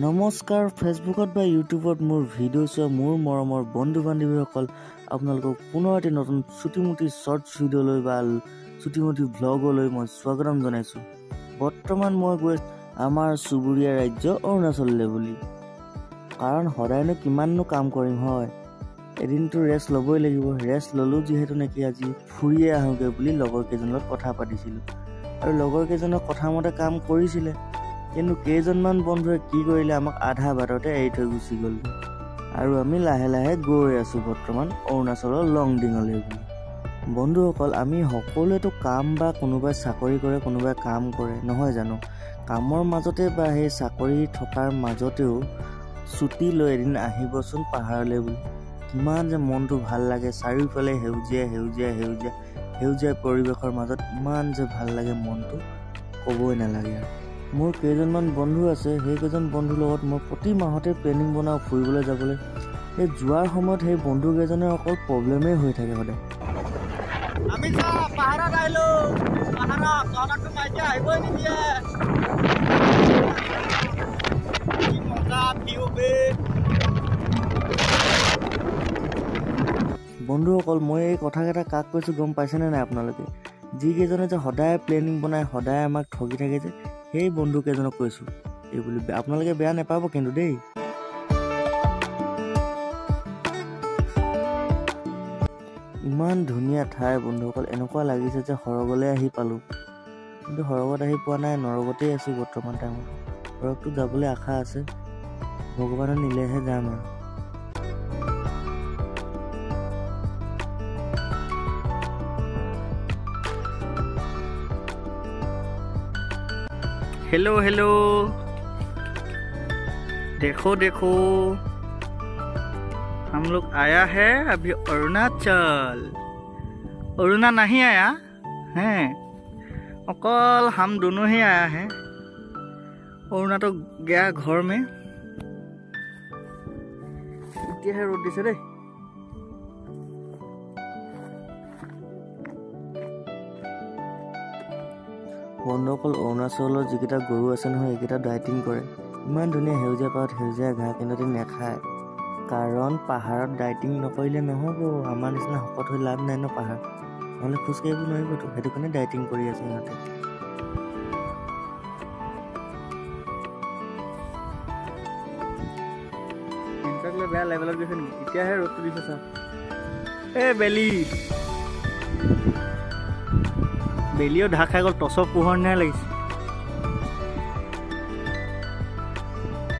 নমস্কাৰ ফেচবুকত বা ইউটিউবত মোৰ ভিডিঅ' চোৱা মোৰ মৰমৰ বন্ধু বান্ধৱীসকল আপোনালোকক পুনৰ এটি নতুন চুটিমুটি শ্বৰ্টছ ভিডিঅ'লৈ বা চুটিমুটি ভ্লগলৈ মই স্বাগতম জনাইছোঁ। বৰ্তমান মই গৈ আমাৰ চুবুৰীয়া ৰাজ্য অৰুণাচললৈ বুলি, কাৰণ সদায়নো কিমাননো কাম কৰিম হয়, এদিনটো ৰেষ্ট ল'বই লাগিব। ৰেষ্ট ল'লোঁ যিহেতু নেকি আজি ফুৰিয়ে আহোঁগৈ বুলি লগৰ কেইজনৰ লগত কথা পাতিছিলোঁ, আৰু লগৰ কেইজনৰ কথা মতে কাম কৰিছিলে, কিন্তু কেইজনমান বন্ধুৱে কি কৰিলে আমাক আধা বাটতে এৰি থৈ গুচি গ'ল, আৰু আমি লাহে লাহে গৈ আছোঁ বৰ্তমান অৰুণাচলৰ লংডিঙলৈ বুলি। বন্ধুসকল, আমি সকলোৱেতো কাম বা কোনোবাই চাকৰি কৰে, কোনোবাই কাম কৰে নহয় জানো। কামৰ মাজতে বা সেই চাকৰি থকাৰ মাজতেও ছুটি লৈ এদিন আহিবচোন পাহাৰলৈ বুলি। কিমান যে মনটো ভাল লাগে, চাৰিওফালে সেউজীয়া সেউজীয়া সেউজীয়া সেউজীয়া পৰিৱেশৰ মাজত ইমান যে ভাল লাগে মনটো ক'বই নালাগে। মোৰ কেইজনমান বন্ধু আছে, সেইকেইজন বন্ধুৰ লগত মই প্ৰতি মাহতে প্লেনিং বনাওঁ ফুৰিবলৈ যাবলৈ। সেই যোৱাৰ সময়ত সেই বন্ধুকেইজনৰ অকল প্ৰব্লেমেই হৈ থাকে সদায়। আমি পাহাৰত আহিলোঁ, পাহাৰত মাইকে আহিবই নিদিয়ে। বন্ধুসকল, মই এই কথাকেইটা কাক কৈছোঁ গম পাইছেনে নাই আপোনালোকে? যিকেইজনে যে সদায় প্লেনিং বনাই সদায় আমাক ঠগি থাকে যে, সেই বন্ধুকেইজনক কৈছোঁ এই বুলি। আপোনালোকে বেয়া নাপাব কিন্তু দেই। ইমান ধুনীয়া ঠাই বন্ধুসকল, এনেকুৱা লাগিছে যে সৰগলৈ আহি পালোঁ, কিন্তু সৰগত আহি পোৱা নাই, নৰগতেই আছোঁ বৰ্তমান টাইমত। সৰগটো যাবলৈ আশা আছে, ভগৱানে নিলেহে যাম আৰু। हेलो हेलो, देखो देखो, हम लोग आया है अभी अरुणाचल। अरुणा नहीं आया हैं, अकल हम दोनों ही आया है। अरुणा तो गया घर में। इतना रोड दिसे दे। বন্ধুসকল, অৰুণাচলৰ যিকেইটা গৰু আছে নহয়, এইকেইটা ডাইটিং কৰে। ইমান ধুনীয়া সেউজীয়া পাত সেউজীয়া ঘাঁহ, কিন্তু নেখায়, কাৰণ পাহাৰত ডাইটিং নকৰিলে নহ'ব। আমাৰ নিচিনা শকত হৈ লাভ নাই ন, পাহাৰ নহ'লে খোজকাঢ়িব নোৱাৰিবতো, সেইটো কাৰণে ডাইটিং কৰি আছে সিহঁতে। বেয়া লেভেলত গৈছে নেকি? এতিয়াহে ৰ'দটো দিছে চা। এই বেলিও ঢাক খাই গ'ল, টচৰ পোহৰ নিচিনা লাগিছে।